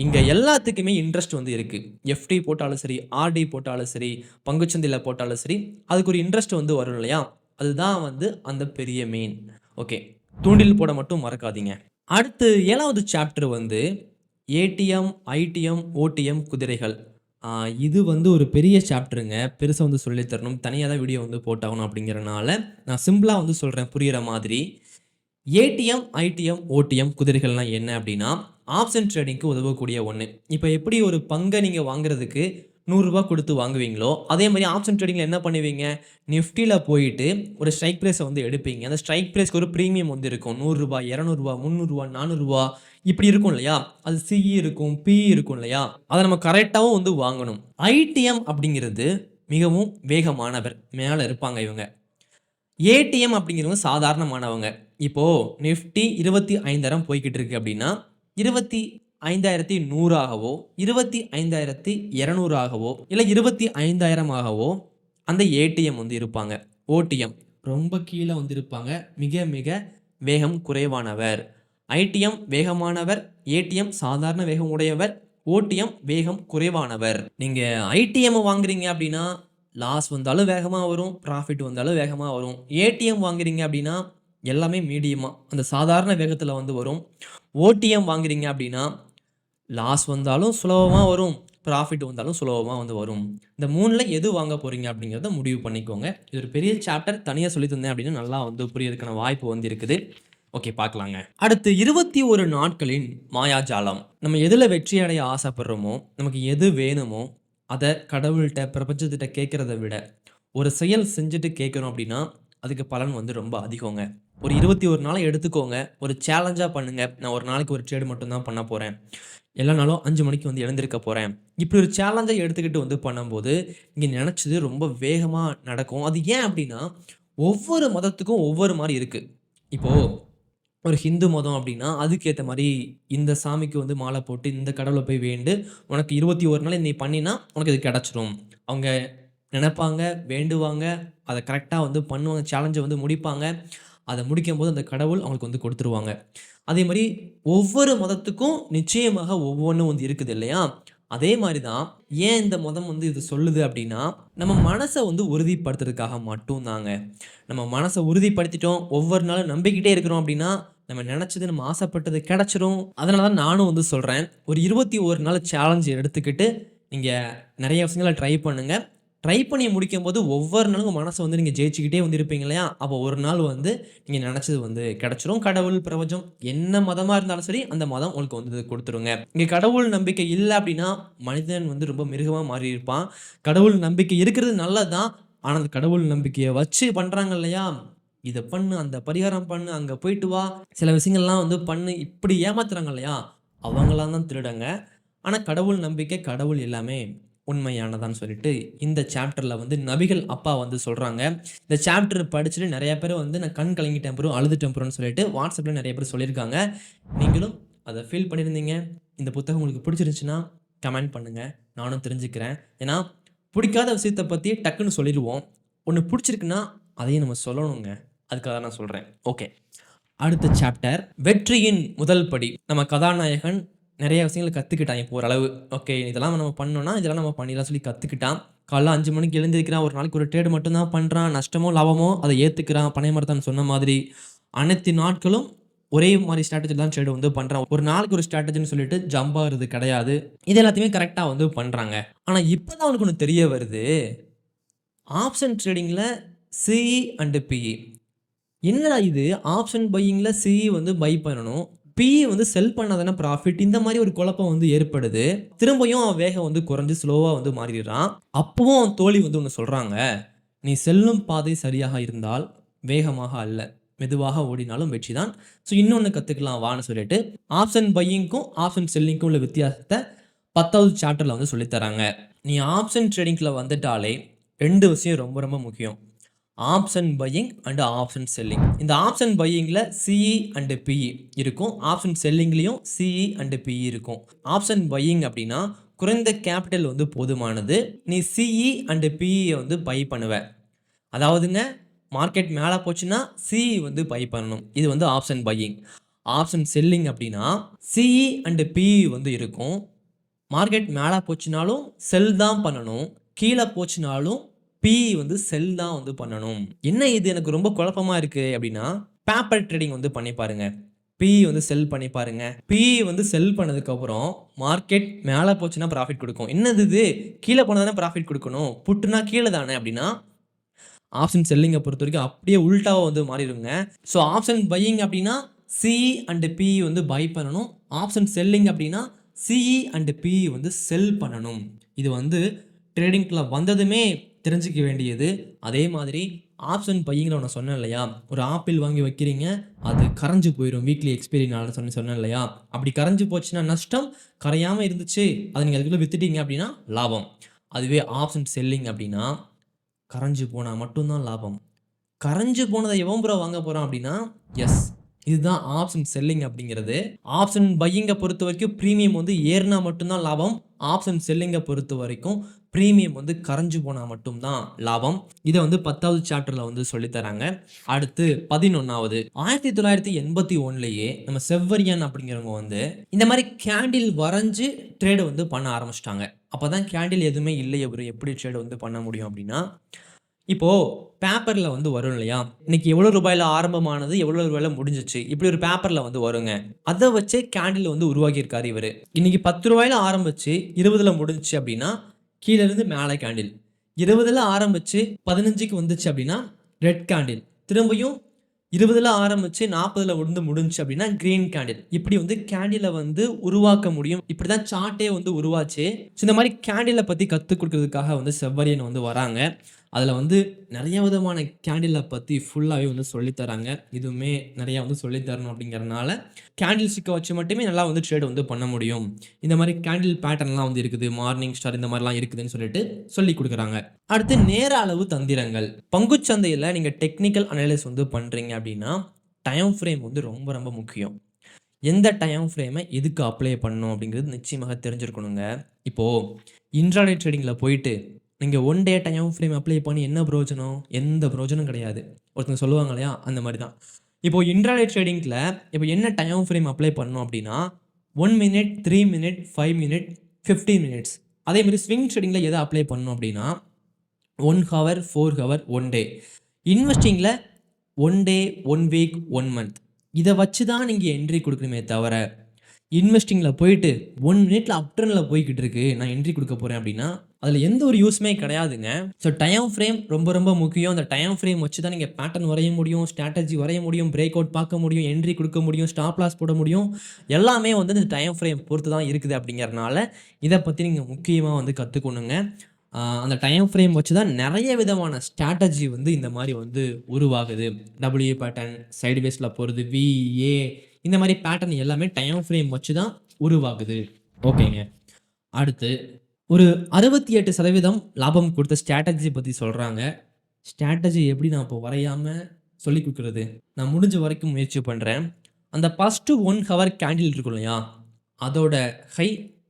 இங்கே எல்லாத்துக்குமே இன்ட்ரெஸ்ட் வந்து இருக்குது. எஃப்டி போட்டாலும் சரி, ஆர்டி போட்டாலும் சரி, பங்குச்சந்தையில் போட்டாலும் சரி, அதுக்கு ஒரு இன்ட்ரெஸ்ட் வந்து வரும் இல்லையா? அதுதான் வந்து அந்த பெரிய மெயின். ஓகே, தூண்டில் போட மட்டும் மறக்காதீங்க. அடுத்து 7வது சாப்டர் வந்து ஏடிஎம், ஐடிஎம், ஓடிஎம் குதிரைகள். இது வந்து ஒரு பெரிய சாப்டருங்க. பெருசாக வந்து சொல்லித் தரணும், தனியாக தான் வீடியோ வந்து போட்டாகணும் அப்படிங்கிறனால நான் சிம்பிளாக வந்து சொல்கிறேன் புரிகிற மாதிரி. ஏடிஎம், ஐடிஎம், ஓடிஎம் குதிரைகள்லாம் என்ன அப்படின்னா ஆப்ஷன் ட்ரேடிங்க்கு உதவக்கூடிய ஒன்று. இப்போ எப்படி ஒரு பங்கை நீங்கள் வாங்குறதுக்கு ₹100 கொடுத்து வாங்குவீங்களோ அதே மாதிரி ஆப்ஷன் ட்ரேடிங்கில் என்ன பண்ணுவீங்க, நிஃப்டியில் போயிட்டு ஒரு ஸ்ட்ரைக் ப்ரைஸை வந்து எடுப்பீங்க. அந்த ஸ்ட்ரைக் ப்ரைஸ்க்கு ஒரு ப்ரீமியம் வந்து இருக்கும். ₹100, ₹200, ₹300, ₹400 இப்படி இருக்கும் இல்லையா? அது சிஇ இருக்கும், பிஇ இருக்கும் இல்லையா? அதை நம்ம கரெக்டாகவும் வந்து வாங்கணும். ஐடிஎம் அப்படிங்கிறது மிகவும் வேகமானவர் மேலே இருப்பாங்க இவங்க. ஏடிஎம் அப்படிங்கிறவங்க சாதாரணமானவங்க. இப்போது நிஃப்டி 25,000 போய்கிட்டு இருக்கு அப்படின்னா 25,100 ஆகவோ 25,200 ஆகவோ இல்லை 25,000 ஆகவோ அந்த ஏடிஎம் வந்து இருப்பாங்க. ஓடிஎம் ரொம்ப கீழே வந்து இருப்பாங்க. மிக மிக வேகம் குறைவானவர். ஐடிஎம் வேகமானவர், ஏடிஎம் சாதாரண வேகம் உடையவர், ஓடிஎம் வேகம் குறைவானவர். நீங்கள் ஐடிஎம் வாங்குறீங்க அப்படின்னா லாஸ் வந்தாலும் வேகமாக வரும், ப்ராஃபிட் வந்தாலும் வேகமாக வரும். ஏடிஎம் வாங்குறீங்க அப்படின்னா எல்லாமே மீடியமாக அந்த சாதாரண வேகத்தில் வந்து வரும். ஓடிஎம் வாங்குறீங்க அப்படின்னா லாஸ் வந்தாலும் சுலபமாக வரும், ப்ராஃபிட் வந்தாலும் சுலபமாக வந்து வரும். இந்த 3ல் எது வாங்க போகிறீங்க அப்படிங்கிறத முடிவு பண்ணிக்கோங்க. இது ஒரு பெரிய சாப்டர், தனியாக சொல்லி தந்தேன் அப்படின்னு நல்லா வந்து புரியறதுக்கான வாய்ப்பு வந்து இருக்குது. ஓகே, பார்க்கலாங்க. அடுத்து 21 நாட்களின் மாயாஜாலம். நம்ம எதில் வெற்றி அடைய ஆசைப்படுறோமோ, நமக்கு எது வேணுமோ அதை கடவுள்கிட்ட பிரபஞ்சத்திட்ட கேட்குறத விட ஒரு செயல் செஞ்சுட்டு கேட்குறோம் அப்படின்னா அதுக்கு பலன் வந்து ரொம்ப அதிகங்க. ஒரு 21 நாளை எடுத்துக்கோங்க, ஒரு சேலஞ்சாக பண்ணுங்கள். நான் ஒரு நாளைக்கு ஒரு ட்ரேடு மட்டும்தான் பண்ண போகிறேன், எல்லா நாளும் 5 மணிக்கு வந்து எழுந்திருக்க போகிறேன். இப்படி ஒரு சேலஞ்சாக எடுத்துக்கிட்டு வந்து பண்ணும்போது இங்கே நினச்சது ரொம்ப வேகமாக நடக்கும். அது ஏன் அப்படின்னா ஒவ்வொரு மதத்துக்கும் ஒவ்வொரு மாதிரி இருக்குது. இப்போது ஒரு ஹிந்து மதம் அப்படின்னா அதுக்கேற்ற மாதிரி இந்த சாமிக்கு வந்து மாலை போட்டு இந்த கடவுளை போய் வேண்டு உனக்கு 21 நாள் நீ பண்ணினா உனக்கு இது கிடச்சிரும். அவங்க நினைப்பாங்க, வேண்டுவாங்க, அதை கரெக்டாக வந்து பண்ணுவாங்க, சேலஞ்சை வந்து முடிப்பாங்க. அதை முடிக்கும்போது அந்த கடவுள் அவங்களுக்கு வந்து கொடுத்துருவாங்க. அதே மாதிரி ஒவ்வொரு மதத்துக்கும் நிச்சயமாக ஒவ்வொன்றும் வந்து இருக்குது இல்லையா? அதே மாதிரி தான் ஏன் இந்த மதம் வந்து இது சொல்லுது அப்படின்னா நம்ம மனசை வந்து உறுதிப்படுத்துறதுக்காக மட்டும்தாங்க. நம்ம மனசை உறுதிப்படுத்திட்டோம், ஒவ்வொரு நாளும் நம்பிக்கிட்டே இருக்கிறோம் அப்படின்னா நம்ம நினச்சது, நம்ம ஆசைப்பட்டது கிடச்சிரும். அதனால தான் நானும் வந்து சொல்கிறேன், ஒரு 21 நாள் சேலஞ்ச் எடுத்துக்கிட்டு நீங்கள் நிறைய விஷயங்களை ட்ரை பண்ணுங்கள். ட்ரை பண்ணி முடிக்கும்போது ஒவ்வொரு நாளும் உங்கள் மனசை வந்து நீங்கள் ஜெயிச்சுக்கிட்டே வந்து இருப்பீங்க இல்லையா? அப்போ ஒரு நாள் வந்து நீங்கள் நினச்சது வந்து கிடச்சிரும். கடவுள், பிரபஞ்சம் என்ன மதமாக இருந்தாலும் சரி அந்த மதம் உங்களுக்கு வந்து கொடுத்துருங்க. இங்கே கடவுள் நம்பிக்கை இல்லை அப்படின்னா மனிதன் வந்து ரொம்ப மிருகமாக மாறி இருப்பான். கடவுள் நம்பிக்கை இருக்கிறது நல்லது தான். ஆனால் அந்த கடவுள் நம்பிக்கையை வச்சு பண்ணுறாங்க இல்லையா? இதை பண்ணு, அந்த பரிகாரம் பண்ணு, அங்கே போயிட்டு வா, சில விஷயங்கள்லாம் வந்து பண்ணு, இப்படி ஏமாத்துறாங்க இல்லையா? அவங்களாம் தான் திருடங்க. ஆனால் கடவுள் நம்பிக்கை, கடவுள் எல்லாமே உண்மையானதான்னு சொல்லிட்டு இந்த சாப்டரில் வந்து நபிகள் அப்பா வந்து சொல்கிறாங்க. இந்த சாப்டர் படிச்சுட்டு நிறைய பேர் வந்து நான் கண் கலங்கிட்டேன் ப்ரோ, அழுதுட்டேன் ப்ரோன்னு சொல்லிட்டு வாட்ஸ்அப்பில் நிறைய பேர் சொல்லியிருக்காங்க. நீங்களும் அதை ஃபீல் பண்ணியிருந்தீங்க. இந்த புத்தகம் உங்களுக்கு பிடிச்சிருந்துச்சுன்னா கமெண்ட் பண்ணுங்கள், நானும் தெரிஞ்சுக்கிறேன். ஏன்னா பிடிக்காத விஷயத்தை பற்றி டக்குன்னு சொல்லிடுவோம். ஒன்று பிடிச்சிருக்குன்னா அதையும் நம்ம சொல்லணுங்க. அதுக்காக நான் சொல்கிறேன். ஓகே, அடுத்த சாப்டர் வெற்றியின் முதல் படி. நம்ம கதாநாயகன் நிறைய விஷயங்கள் கற்றுக்கிட்டான் இப்போ ஓரளவு. ஓகே, இதெல்லாம் நம்ம பண்ணோன்னா இதெல்லாம் நம்ம பண்ணிடலாம் சொல்லி கற்றுக்கிட்டான். காலைல 5 மணிக்கு எழுந்திருக்கிறான், ஒரு நாளைக்கு ஒரு ட்ரேடு மட்டும்தான் பண்ணுறான். நஷ்டமோ லாபமோ அதை ஏற்றுக்கிறான். பனை மரத்தான் சொன்ன மாதிரி அனைத்து நாட்களும் ஒரே மாதிரி ஸ்ட்ராட்டஜி தான் ட்ரேடு வந்து பண்ணுறான். ஒரு நாளைக்கு ஒரு ஸ்ட்ராட்டஜின்னு சொல்லிட்டு ஜம்ப் ஆகிறது கிடையாது. இது எல்லாத்தையுமே கரெக்டாக வந்து பண்ணுறாங்க. ஆனால் இப்போ தான் அவனுக்கு ஒன்று தெரிய வருது, ஆப்ஷன் ட்ரேடிங்கில் சிஇ அண்டு பிஇ. என்னடா இது, ஆப்ஷன் பையிங்கில் சிஇ வந்து பை பண்ணணும், பிஇ வந்து செல் பண்ணாதானே ப்ராஃபிட். இந்த மாதிரி ஒரு குழப்பம் வந்து ஏற்படுது. திரும்பியும் அவன் வேகம் வந்து குறைஞ்சி ஸ்லோவாக வந்து மாறிடுறான். அப்பவும் அவன் தோழி வந்து ஒன்று சொல்கிறாங்க, நீ செல்லும் பாதை சரியாக இருந்தால் வேகமாக அல்ல, மெதுவாக ஓடினாலும் வெற்றி தான். ஸோ இன்னொன்று கற்றுக்கலாம் வான்னு சொல்லிட்டு ஆப்ஷன் பையிங்க்கும் ஆப்ஷன் செல்லிங்க்கும் உள்ள வித்தியாசத்தை 10வது சாப்டரில் வந்து சொல்லித்தராங்க. நீ ஆப்ஷன் ட்ரேடிங்கில் வந்துட்டாலே 2 விஷயம் ரொம்ப ரொம்ப முக்கியம். Option buying and option selling. இந்த ஆப்ஷன் பையிங்கில் சிஇ அண்ட் பிஇ இருக்கும். ஆப்ஷன் செல்லிங்லேயும் சிஇ அண்ட் பிஇ இருக்கும். ஆப்ஷன் பையிங் அப்படின்னா குறைந்த கேபிட்டல் வந்து போதுமானது. நீ சிஇ அண்ட் பிஇ வந்து பை பண்ணுவ. அதாவதுங்க மார்க்கெட் மேலே போச்சுன்னா சிஇ வந்து பை பண்ணணும். இது வந்து ஆப்ஷன் பையிங். ஆப்ஷன் செல்லிங் அப்படின்னா சிஇ அண்ட் பிஇ வந்து இருக்கும். மார்க்கெட் மேலே போச்சுனாலும் செல் தான் பண்ணணும், கீழே போச்சுனாலும் பிஇ வந்து செல் தான் வந்து பண்ணணும். என்ன இது எனக்கு ரொம்ப குழப்பமா இருக்கு அப்படின்னா, பேப்பர் ட்ரேடிங் வந்து பண்ணி பாருங்க. பிஇ வந்து செல் பண்ணி பாருங்க. பிஇ வந்து செல் பண்ணதுக்கப்புறம் மார்க்கெட் மேலே போச்சுன்னா ப்ராஃபிட் கொடுக்கும். என்னது இது, கீழே போனால் தானே ப்ராஃபிட் கொடுக்கணும், புட்டுனா கீழே தானே அப்படின்னா, ஆப்ஷன் செல்லிங்கை பொறுத்த வரைக்கும் அப்படியே உல்டாவா வந்து மாறிடுங்க. ஸோ ஆப்ஷன் பையிங் அப்படின்னா சிஇ அண்ட் பிஇ வந்து பை பண்ணணும். ஆப்ஷன் செல்லிங் அப்படின்னா சிஇ அண்ட் பிஇ வந்து செல் பண்ணணும். இது வந்து ட்ரேடிங்கில் வந்ததுமே தெரிஞ்சிக்க வேண்டியது. அதே மாதிரி ஆப்ஷன் பையிங்கில் ஒன்று சொன்னேன் இல்லையா, ஒரு ஆப்பிள் வாங்கி வைக்கிறீங்க, அது கரைஞ்சு போயிடும் வீக்லி எக்ஸ்பைரி நாள் சொன்னேன் இல்லையா, அப்படி கரைஞ்சு போச்சுன்னா நஷ்டம், கரையாமல் இருந்துச்சு அதை நீங்கள் அதுக்குள்ளே வித்துட்டீங்க அப்படின்னா லாபம். அதுவே ஆப்ஷன் செல்லிங் அப்படின்னா கரைஞ்சு போனால் மட்டும்தான் லாபம். கரைஞ்சு போனதை எவன் ப்ரோ வாங்க போகிறான் அப்படின்னா, எஸ், இதுதான் ஆப்ஷன் செல்லிங் அப்படிங்கிறது. ஆப்ஷன் பையிங்கை பொறுத்த வரைக்கும் ப்ரீமியம் வந்து ஏறினா மட்டும்தான் லாபம். ஆப்ஷன் செல்லிங்கை பொறுத்த வரைக்கும் ப்ரீமியம் வந்து கரைஞ்சு போனால் மட்டும்தான் லாபம். இதை வந்து 10வது சாப்டரில் வந்து சொல்லித்தராங்க. அடுத்து 11வது 1981 நம்ம செவ்வரியன் அப்படிங்கிறவங்க வந்து இந்த மாதிரி கேண்டில் வரைஞ்சு ட்ரேடு வந்து பண்ண ஆரம்பிச்சிட்டாங்க. அப்போ தான் கேண்டில் எதுவுமே இல்லையே ப்ரோ எப்படி ட்ரேடு வந்து பண்ண முடியும் அப்படின்னா, இப்போது பேப்பரில் வந்து வரும் இல்லையா, இன்னைக்கு எவ்வளோ ரூபாயில் ஆரம்பமானது எவ்வளோ ரூபாயில் முடிஞ்சிச்சு, இப்படி ஒரு பேப்பரில் வந்து வருங்க. அதை வச்சே கேண்டில் வந்து உருவாக்கியிருக்காரு இவர். இன்னைக்கு 10 ரூபாயில் ஆரம்பிச்சு 20ல் முடிஞ்சிச்சு அப்படின்னா கீழேருந்து மேலே கேண்டில், 20ல் ஆரம்பிச்சு 15க்கு வந்துச்சு அப்படின்னா ரெட் கேண்டில், திரும்பியும் 20ல் ஆரம்பிச்சு 40ல் வந்து முடிஞ்சிச்சு அப்படின்னா க்ரீன் கேண்டில். இப்படி வந்து கேண்டிலை வந்து உருவாக்க முடியும். இப்படி தான் சார்ட்டே வந்து உருவாச்சு. ஸோ இந்த மாதிரி கேண்டிலை பற்றி கற்றுக் கொடுக்கறதுக்காக வந்து செவ்வரியன் வந்து வராங்க. அதில் வந்து நிறைய விதமான கேண்டிலை பற்றி ஃபுல்லாகவே வந்து சொல்லித்தராங்க. இதுவுமே நிறையா வந்து சொல்லித்தரணும் அப்படிங்கிறனால கேண்டில் ஸ்டிக்கை வச்சு மட்டுமே நல்லா வந்து ட்ரேட் வந்து பண்ண முடியும். இந்த மாதிரி கேண்டில் பேட்டர்ன்லாம் வந்து இருக்குது, மார்னிங் ஸ்டார் இந்த மாதிரிலாம் இருக்குதுன்னு சொல்லிட்டு சொல்லி கொடுக்குறாங்க. அடுத்து நேர அளவு தந்திரங்கள். பங்குச்சந்தையில் நீங்கள் டெக்னிக்கல் அனலைஸ் வந்து பண்ணுறீங்க அப்படின்னா டைம் ஃப்ரேம் வந்து ரொம்ப ரொம்ப முக்கியம். எந்த டைம் ஃப்ரேமை எதுக்கு அப்ளை பண்ணணும் அப்படிங்கிறது நிச்சயமாக தெரிஞ்சிருக்கணுங்க. இப்போது இன்ட்ராடே ட்ரேடிங்கில் போயிட்டு நீங்கள் one day time frame apply பண்ணி என்ன பிரயோஜனம், எந்த பிரயோஜனம் கிடையாது. ஒருத்தங்க சொல்லுவாங்க இல்லையா, அந்த மாதிரி தான். இப்போது இன்ட்ராடே ட்ரேடிங்கில் இப்போ என்ன டைம் ஃப்ரேம் அப்ளை பண்ணணும் அப்படின்னா 1 மினிட், 3 மினிட், 5 மினிட், 15 மினிட்ஸ். அதேமாதிரி ஸ்விங் ட்ரேடிங்கில் எதை அப்ளை பண்ணணும் அப்படின்னா 1 ஹவர், 4 ஹவர், 1 டே. இன்வெஸ்டிங்கில் 1 டே, 1 வீக், 1 மந்த். இதை வச்சு தான் நீங்கள் என்ட்ரி கொடுக்கணுமே தவிர, இன்வெஸ்டிங்கில் போயிட்டு 1 மினிட்டில் அப்டர்னில் போய்கிட்டு இருக்கு நான் என்ட்ரி கொடுக்க போகிறேன் அப்படின்னா அதில் எந்த ஒரு யூஸ்மே கிடையாதுங்க. ஸோ டைம் ஃப்ரேம் ரொம்ப ரொம்ப முக்கியம். அந்த டைம் ஃப்ரேம் வச்சு தான் நீங்கள் பேட்டர்ன் வரைய முடியும், ஸ்ட்ராட்டஜி வரைய முடியும், பிரேக் அவுட் பார்க்க முடியும், என்ட்ரி கொடுக்க முடியும், ஸ்டாப் லாஸ் போட முடியும். எல்லாமே வந்து இந்த டைம் ஃப்ரேம் பொறுத்து தான் இருக்குது. அப்படிங்கிறனால இதை பற்றி நீங்கள் முக்கியமாக வந்து கற்றுக்கணுங்க. அந்த டைம் ஃப்ரேம் வச்சு தான் நிறைய விதமான ஸ்ட்ராட்டஜி வந்து இந்த மாதிரி வந்து உருவாகுது. டபிள்யூ பேட்டர்ன், சைடுவேஸில் போகிறது, விஏ, இந்த மாதிரி பேட்டர்ன் எல்லாமே டைம் ஃப்ரேம் வச்சு தான் உருவாகுது. ஓகேங்க. அடுத்து ஒரு 68% லாபம் கொடுத்த ஸ்ட்ராட்டஜி பற்றி சொல்கிறாங்க. ஸ்ட்ராட்டஜி எப்படி நான் இப்போ வரையாமல் சொல்லி கொடுக்குறது, நான் முடிஞ்ச வரைக்கும் முயற்சி பண்ணுறேன். அந்த ஃபஸ்ட்டு 1 ஹவர் கேண்டில் இருக்கும் இல்லையா, அதோட ஹை,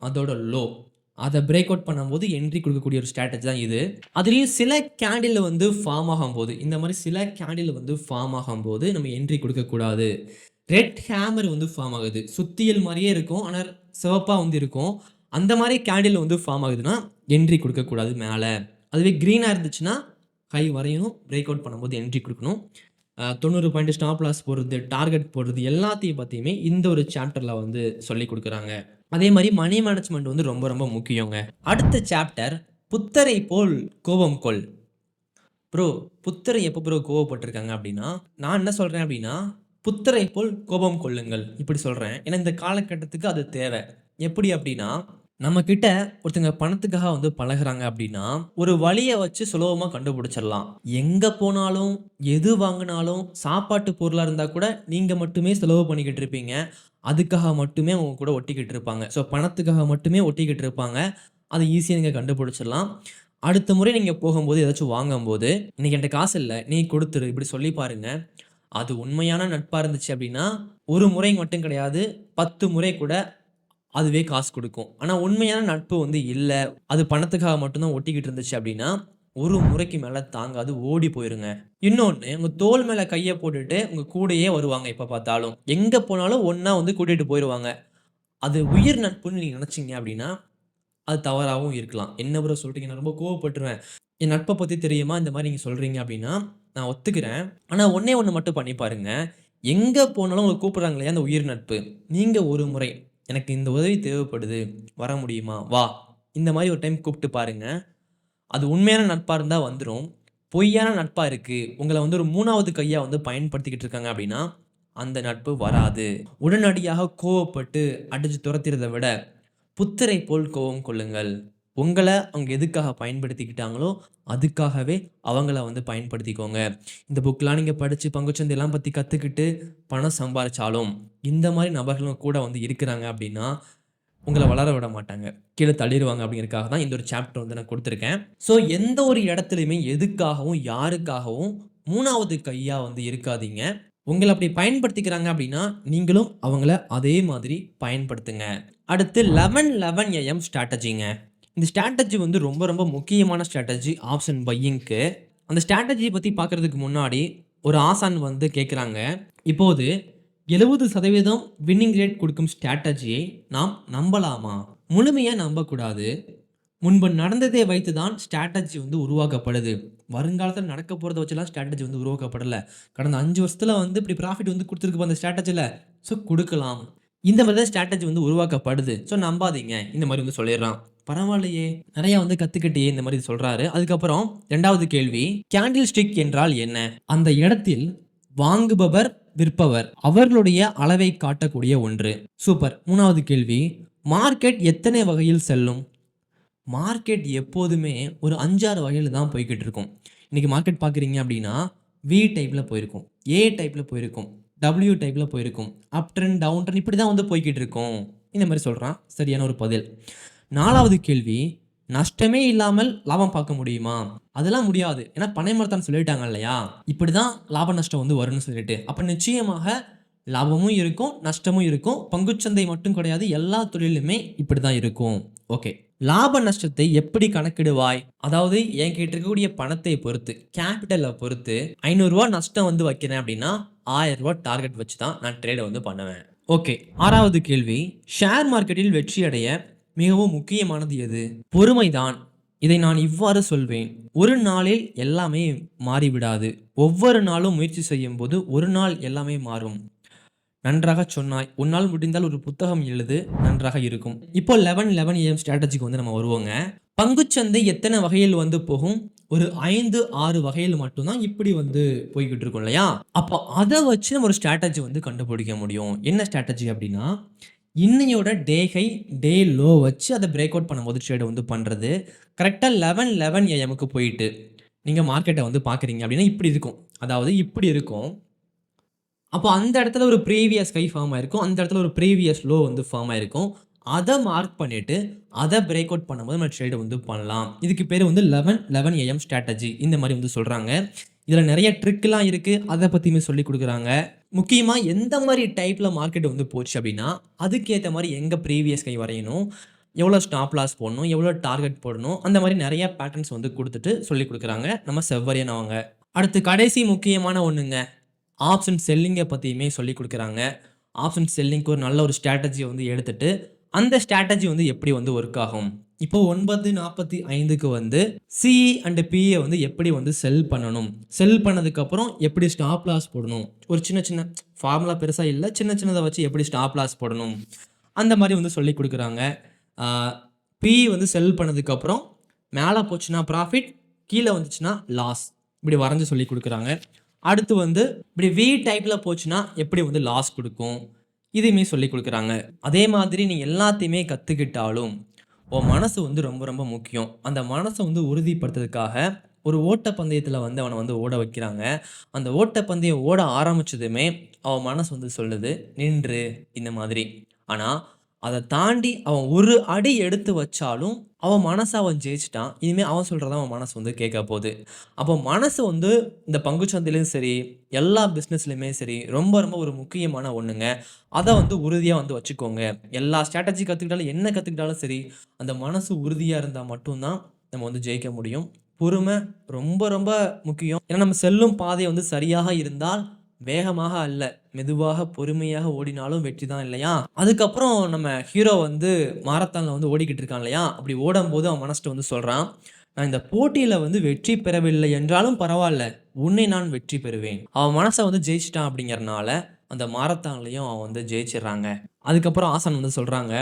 அதோட லோ, அதை பிரேக் அவுட் பண்ணும்போது என்ட்ரி கொடுக்கக்கூடிய ஒரு ஸ்ட்ராட்டஜி தான் இது. அதுலேயும் சில கேண்டில் வந்து ஃபார்ம் ஆகும்போது, இந்த மாதிரி சில கேண்டில் வந்து ஃபார்ம் ஆகும்போது நம்ம என்ட்ரி கொடுக்கக்கூடாது. ரெட் ஹேமர் வந்து ஃபார்ம் ஆகுது, சுத்தியல் மாதிரியே இருக்கும், ஆனால் சிவப்பாக வந்து இருக்கும். அந்த மாதிரி கேண்டில் வந்து ஃபார்ம் ஆகுதுன்னா என்ட்ரி கொடுக்கக்கூடாது மேலே. அதுவே க்ரீனாக இருந்துச்சுன்னா ஹை வரையணும், பிரேக் அவுட் பண்ணும்போது என்ட்ரி கொடுக்கணும். 90 பாயிண்ட் ஸ்டாப் லாஸ் போடுறது, டார்கெட் போடுறது எல்லாத்தையும் பற்றியுமே இந்த ஒரு சாப்டரில் வந்து சொல்லி கொடுக்குறாங்க. அதே மாதிரி மணி மேனேஜ்மெண்ட் வந்து ரொம்ப ரொம்ப முக்கியங்க. அடுத்த சாப்டர் புத்தரை போல் கோபம் கொள். ப்ரோ புத்தரை எப்போ ப்ரோ கோவப்பட்டிருக்காங்க அப்படின்னா, நான் என்ன சொல்கிறேன் அப்படின்னா புத்தரை போல் கோபம் கொள்ளுங்கள் இப்படி சொல்கிறேன். ஏன்னா இந்த காலகட்டத்துக்கு அது தேவை. எப்படி அப்படின்னா, நம்ம கிட்ட ஒருத்தங்க பணத்துக்காக வந்து பழகுறாங்க அப்படின்னா ஒரு வழியை வச்சு சுலபமாக கண்டுபிடிச்சிடலாம். எங்கே போனாலும் எது வாங்கினாலும் சாப்பாட்டு பொருளாக இருந்தால் கூட நீங்கள் மட்டுமே செலவு பண்ணிக்கிட்டு இருப்பீங்க. அதுக்காக மட்டுமே அவங்க கூட ஒட்டிக்கிட்டு இருப்பாங்க. ஸோ பணத்துக்காக மட்டுமே ஒட்டிக்கிட்டு இருப்பாங்க. அதை ஈஸியாக நீங்கள் கண்டுபிடிச்சிடலாம். அடுத்த முறை நீங்கள் போகும்போது ஏதாச்சும் வாங்கும்போது, இன்னைக்கு என்கிட்ட காசு இல்லை, நீ கொடுத்துரு, இப்படி சொல்லி பாருங்க. அது உண்மையான நட்பாக இருந்துச்சு அப்படின்னா, ஒரு முறை மட்டும் கிடையாது, 10 முறை கூட அதுவே காசு கொடுக்கும். ஆனால் உண்மையான நட்பு வந்து இல்லை, அது பணத்துக்காக மட்டும்தான் ஒட்டிக்கிட்டு இருந்துச்சு அப்படின்னா, ஒரு முறைக்கு மேலே தாங்காது, ஓடி போயிருங்க. இன்னொன்று, உங்கள் தோள் மேலே கையை போட்டுட்டு உங்கள் கூடயே வருவாங்க. எப்போ பார்த்தாலும் எங்கே போனாலும் ஒன்றா வந்து கூட்டிகிட்டு போயிடுவாங்க. அது உயிர் நட்புன்னு நீங்கள் நினச்சிங்க அப்படின்னா, அது தவறாகவும் இருக்கலாம். என்ன ப்ரோ சொல்றீங்க? நான் ரொம்ப கோவப்பட்டுருவேன். என் நட்பை பத்தி தெரியுமா? இந்த மாரி நீங்க சொல்றீங்க அப்படின்னா, நான் ஒத்துக்கிறேன். ஆனா ஒண்ணே ஒண்ணு மட்டும் பண்ணி பாருங்க. எங்க போனாலும் உங்கள கூப்பிடுறாங்க இல்லையா? அந்த உயிர் நட்பு. நீங்க ஒரு முறை, "எனக்கு இந்த உதவி தேவைப்படுது. வர முடியுமா? வா." இந்த மாரி ஒரு டைம் கூப்பிட்டு பாருங்க. அது உண்மையான நட்பா இருந்தா வந்துரும். பொய்யான நட்பா இருக்கு, உங்கள வந்து ஒரு 3வது கையா வந்து பயன்படுத்திக்கிட்டு இருக்காங்க அப்படின்னா, அந்த நட்பு வராது. உடனடியாக கோவப்பட்டு அடிச்சு துரத்திறத விட, புத்தரை போல் கோவம் கொள்ளுங்கள். உங்கள அவங்க எதுக்காக பயன்படுத்திக்கிட்டாங்களோ, அதுக்காகவே அவங்கள வந்து பயன்படுத்திக்கோங்க. இந்த புக்லாம் நீங்க படிச்சு பங்குச்சந்தைலாம் பத்தி கத்துக்கிட்டு பணம் சம்பாரிச்சாலும், இந்த மாரி நபர்களும் கூட வந்து இருக்கிறாங்க அப்படின்னா, உங்கள வளர விட மாட்டாங்க. கீழ தள்ளிருவாங்க அப்படிங்கிறதுக்காக தான் இந்த ஒரு சாப்டர் வந்து நான் குடுத்துருக்கேன். ஸோ எந்த ஒரு இடத்துலயுமே எதுக்காகவும், யாருக்காகவும் 3வது கையா வந்து இருக்காதீங்க. உங்கள அப்படி பயன்படுத்திக்கிறாங்க அப்படின்னா, நீங்களும் அவங்கள அதே மாதிரி பயன்படுத்துங்க. அடுத்து 11:11 AM ஸ்ட்ராட்டஜிங்க. இந்த ஸ்ட்ராட்டஜி வந்து ரொம்ப ரொம்ப முக்கியமான ஸ்ட்ராட்டஜி ஆப்ஷன் பையிங்க்கு. அந்த ஸ்ட்ராட்டஜிய பத்தி பார்க்கறதுக்கு முன்னாடி ஒரு ஆசான் வந்து கேட்குறாங்க. இப்போது 70% வின்னிங் ரேட் குடுக்கும் ஸ்ட்ராட்டஜியை நாம் நம்பலாமா? முழுமையா நம்பக்கூடாது. முன்பு நடந்ததை வைத்து தான் ஸ்ட்ராட்டஜி வந்து உருவாக்கப்படுது. வருங்காலத்தில நடக்க போறத வச்சுலாம் ஸ்ட்ராட்டஜி வந்து உருவாக்கப்படல. கடந்த 5 வருஷத்துல வந்து இப்படி ப்ராஃபிட் வந்து குடுத்துருக்கு அந்த ஸ்ட்ராட்டஜில. ஸோ குடுக்கலாம். இந்த மாரி தான் ஸ்ட்ராட்டஜி வந்து உருவாக்கப்படுது. ஸோ நம்பாதீங்க. இந்த மாரி வந்து சொல்லிர்றான். பரவாயில்லையே! நெறைய வந்து கத்துக்கிட்டியே இந்த மாரி சொல்றாரு. அதுக்கப்புறம் 2வது கேள்வி, கேண்டில் ஸ்டிக் என்றால் என்ன? அந்த இடத்தில் வாங்குபவர், விற்பவர் அவர்களுடைய அளவை காட்டக்கூடிய ஒன்று. சூப்பர். 3வது கேள்வி, மார்க்கெட் எத்தனை வகையில் செல்லும்? மார்க்கெட் எப்போதுமே ஒரு 5, 6 வகையில தான் போய்க்கிட்டு இருக்கும். இன்னைக்கு மார்க்கெட் பார்க்குறீங்க அப்படின்னா, வி டைப்ல போயிருக்கும். ஏ டைப்ல போயிருக்கும். டபிள்யூ டைப்ல போயிருக்கும். அப் ட்ரெண்ட், டவுன் ட்ரெண்ட் இப்படி தான் வந்து போய்க்கிட்டு இருக்கும். இந்த மாரி சொல்றான். சரியான ஒரு பதில். 4வது கேள்வி, நஷ்டமே இல்லாமல் லாபம் பார்க்க முடியுமா? அதெல்லாம் முடியாது. ஏன்னா பனைமரத்தான்னு சொல்லிட்டாங்க இல்லையா? இப்படிதான் லாப நஷ்டம் வந்து வரும்னு சொல்லிட்டு. அப்ப நிச்சயமாக லாபமும் இருக்கும், நஷ்டமும் இருக்கும். பங்குச்சந்தை மட்டும் கிடையாது. எல்லா தொழிலுமே இப்படிதான் இருக்கும். ஓகே. லாப நஷ்டத்தை எப்படி கணக்கிடுவாய்? அதாவது என்கிட்ட இருக்கக்கூடிய பணத்தை பொறுத்து, கேபிட்டல பொறுத்து ரூ. 500 நஷ்டம் வந்து வைக்கிறேன் அப்படின்னா, ரூ. 1000 டார்கெட் வச்சு தான் நான் ட்ரேட வந்து பண்ணுவேன். ஓகே. 6வது கேள்வி, ஷேர் மார்க்கெட்டில் வெற்றி அடைய மிகவும் முக்கியமானது எது? பொறுமைதான். இதை நான் இவ்வாறு சொல்வேன். ஒரு நாளில் எல்லாமே மாறிவிடாது. ஒவ்வொரு நாளும் முயற்சி செய்யும்போது ஒரு நாள் எல்லாமே மாறும். நன்றாகச் சொன்னாய். உன்னால் முடிந்தால் ஒரு புத்தகம் எழுது. நன்றாக இருக்கும். இப்போ 11:11 AM ஸ்ட்ராட்டஜிக்கு வந்து நம்ம வருவோங்க. பங்குச்சந்தை எத்தனை வகையில் வந்து போகும்? ஒரு 5, 6 வகையில் மட்டும் தான் இப்படி வந்து போய்க்கிட்டு இருக்கும் இல்லையா? அப்போ அத வச்சு நம்ம ஒரு ஸ்ட்ராட்டஜி வந்து கண்டுபிடிக்க முடியும். என்ன ஸ்ட்ராட்டஜி அப்படின்னா, இன்னையோட டே ஹை, டே லோ வச்சு அத பிரேக் அவுட் பண்ணும்போது ட்ரேட் வந்து பண்றது. கரெக்ட்டா 11:11 AMக்கு போயிட்டு, நீங்க மார்க்கெட்ட வந்து பார்க்குறீங்க அப்படின்னா இப்படி இருக்கும். அதாவது இப்படி இருக்கும். அப்போ அந்த இடத்துல ஒரு ப்ரீவியஸ் ஹை ஃபார்ம் ஆயிருக்கும். அந்த இடத்துல ஒரு ப்ரீவியஸ் லோ வந்து ஃபார்ம் ஆயிருக்கும். அத மார்க் பண்ணிட்டு, அத பிரேக் அவுட் பண்ணும்போது நம்ம ட்ரேட் வந்து பண்ணலாம். இதுக்கு பேரு வந்து 11:11 AM ஸ்ட்ராட்டஜி. இந்த மாரி வந்து சொல்றாங்க. இதுல நெறைய ட்ரிக்லாம் இருக்கு. அத பத்தியுமே சொல்லிக் குடுக்குறாங்க. முக்கியமா எந்த மாரி டைப்ல மார்க்கெட் வந்து போச்சு அப்படின்னா, அதுக்கேத்த மாரி எங்க ப்ரீவியஸ் ஹை வரையணும், எவ்வளோ ஸ்டாப் லாஸ் போடணும், எவ்வளோ டார்கெட் போடணும், அந்த மாரி நெறைய பேட்டர்ன்ஸ் வந்து குடுத்துட்டு சொல்லிக் குடுக்குறாங்க. நம்ம செவ்வரியன் அவங்க. அடுத்து கடைசி முக்கியமான ஒண்ணுங்க. ஆப்ஷன் செல்லிங்க பத்தியுமே சொல்லிக் குடுக்குறாங்க. ஆப்ஷன் செல்லிங்க்கு ஒரு நல்ல ஒரு ஸ்ட்ராட்டஜிய வந்து எடுத்துட்டு, அந்த ஸ்ட்ராட்டஜி வந்து எப்படி வந்து ஒர்க் ஆகும்? இப்போ 9:45க்கு வந்து சிஇ அண்ட் பிஇ வந்து எப்படி வந்து செல் பண்ணணும்? செல் பண்ணதுக்கப்புறம் எப்படி ஸ்டாப் லாஸ் போடணும்? ஒரு சின்ன சின்ன ஃபார்முலா பெருசா இல்ல. சின்ன சின்னத வச்சு எப்படி ஸ்டாப் லாஸ் போடணும்? அந்த மாரி வந்து சொல்லிக் குடுக்குறாங்க. ஆ பிஇ வந்து செல் பண்ணதுக்கப்புறம் மேல போச்சுன்னா ப்ராஃபிட், கீழ வந்துச்சுன்னா லாஸ். இப்படி வரைஞ்சு சொல்லிக் குடுக்குறாங்க. அடுத்து வந்து இப்படி வி டைப்ல போச்சுன்னா எப்படி வந்து லாஸ் குடுக்கும்? இதையுமே சொல்லிக் குடுக்குறாங்க. அதே மாதிரி நீ எல்லாத்தையுமே கத்துக்கிட்டாலும், உன் மனசு வந்து ரொம்ப ரொம்ப முக்கியம். அந்த மனச வந்து உறுதிப்படுத்துறதுக்காக ஒரு ஓட்டப்பந்தயத்துல வந்து அவன வந்து ஓட வைக்கிறாங்க. அந்த ஓட்டப்பந்தயம் ஓட ஆரம்பிச்சதுமே, அவன் மனசு வந்து சொல்லுது, "நின்று" இந்த மாதிரி. ஆனா, அத தாண்டி அவன் ஒரு அடி எடுத்து வச்சாலும், அவன் மனச அவன் ஜெயிச்சுட்டான். இனிமே அவன் சொல்றத அவன் மனசு வந்து கேட்க போது. அப்போ மனசு வந்து இந்த பங்குச் சந்தையிலயும் சரி, எல்லா பிசினஸ்லயுமே சரி, ரொம்ப ரொம்ப ஒரு முக்கியமான ஒண்ணுங்க. அத வந்து உறுதியா வந்து வச்சுக்கோங்க. எல்லா ஸ்ட்ராட்டஜி கத்துக்கிட்டாலும், என்ன கத்துக்கிட்டாலும் சரி, அந்த மனசு உறுதியா இருந்தா மட்டும் தான் நம்ம வந்து ஜெயிக்க முடியும். பொறுமை ரொம்ப ரொம்ப முக்கியம். ஏன்னா நம்ம செல்லும் பாதை வந்து சரியாக இருந்தால், வேகமாக அல்ல, மெதுவாக பொறுமையாக ஓடினாலும் வெற்றி தான் இல்லையா? அதுக்கப்புறம் நம்ம ஹீரோ வந்து மாரத்தான்ல வந்து ஓடிக்கிட்டு இருக்கான் இல்லையா? அப்படி ஓடம்போது அவன் மனசுட்ட வந்து சொல்றான், "நான் இந்த போட்டியில வந்து வெற்றி பெறவில்லை என்றாலும் பரவால்ல. உன்னை நான் வெற்றி பெறுவேன்." அவன் மனச வந்து ஜெயிச்சுட்டான் அப்படிங்கிறனால, அந்த மாரத்தான்லயும் அவன் வந்து ஜெயிச்சிடுறாங்க. அதுக்கப்புறம் ஆசான் வந்து சொல்றாங்க,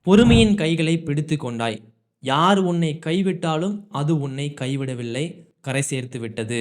"பொறுமையின் கைகளை பிடித்துக் கொண்டாய். யார் உன்னை கைவிட்டாலும் அது உன்னை கைவிடவில்லை. கரை சேர்த்து விட்டது.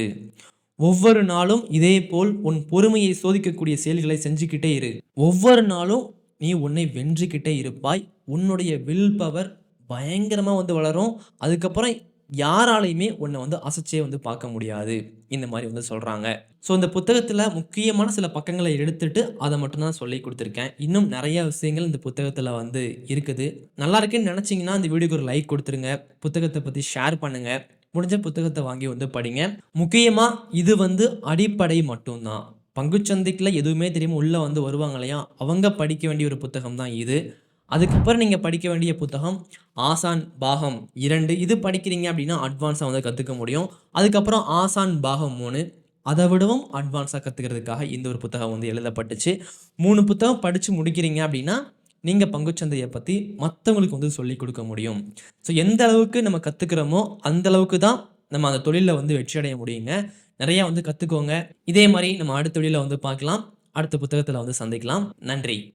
ஒவ்வொரு நாளும் இதேபோல் உன் பொறுமையை சோதிக்கக்கூடிய செயல்களை செஞ்சுக்கிட்டே இரு. ஒவ்வொரு நாளும் நீ உன்னை வென்றுகிட்டே இருப்பாய். உன்னுடைய வில் பவர் பயங்கரமா வந்து வளரும். அதுக்கப்புறம் யாராலயுமே உன்ன வந்து அசச்சே வந்து பார்க்க முடியாது." இந்த மாரி வந்து சொல்றாங்க. ஸோ இந்த புத்தகத்துல முக்கியமான சில பக்கங்கள எடுத்துட்டு அத மட்டும் தான் சொல்லிக் குடுத்துருக்கேன். இன்னும் நெறைய விஷயங்கள் இந்த புத்தகத்துல வந்து இருக்குது. நல்லா இருக்குன்னு நெனச்சீங்கன்னா, இந்த வீடியோக்கு ஒரு லைக் குடுத்துருங்க. புத்தகத்த பத்தி ஷேர் பண்ணுங்க. முடிஞ்ச புத்தகத்த வாங்கி வந்து படிங்க. முக்கியமா இது வந்து அடிப்படை மட்டும் தான். பங்குச்சந்தைக்குள்ள எதுவுமே தெரியாம உள்ள வந்து வருவாங்க இல்லையா? அவங்க படிக்க வேண்டிய ஒரு புத்தகம் தான் இது. அதுக்கப்புறம் நீங்க படிக்க வேண்டிய புத்தகம் ஆசான் பாகம் 2. இது படிக்கிறீங்க அப்படின்னா, அட்வான்ஸா வந்து கத்துக்க முடியும். அதுக்கப்புறம் ஆசான் பாகம் 3. அத விடவும் அட்வான்ஸா கத்துக்கிறதுக்காக இந்த ஒரு புத்தகம் வந்து எழுதப்பட்டுச்சு. 3 புத்தகம் படிச்சு முடிக்கிறீங்க அப்படின்னா, நீங்க பங்குச்சந்தைய பத்தி மத்தவங்களுக்கு வந்து சொல்லிக் குடுக்க முடியும். ஸோ எந்த அளவுக்கு நம்ம கத்துக்கிறோமோ, அந்த அளவுக்கு தான் நம்ம அந்த தொழில்ல வந்து வெற்றி அடைய முடியுங்க. நெறையா வந்து கத்துக்கோங்க. இதே மாரி நம்ம அடுத்த வீடியோல வந்து பார்க்கலாம். அடுத்த புத்தகத்துல வந்து சந்திக்கலாம். நன்றி.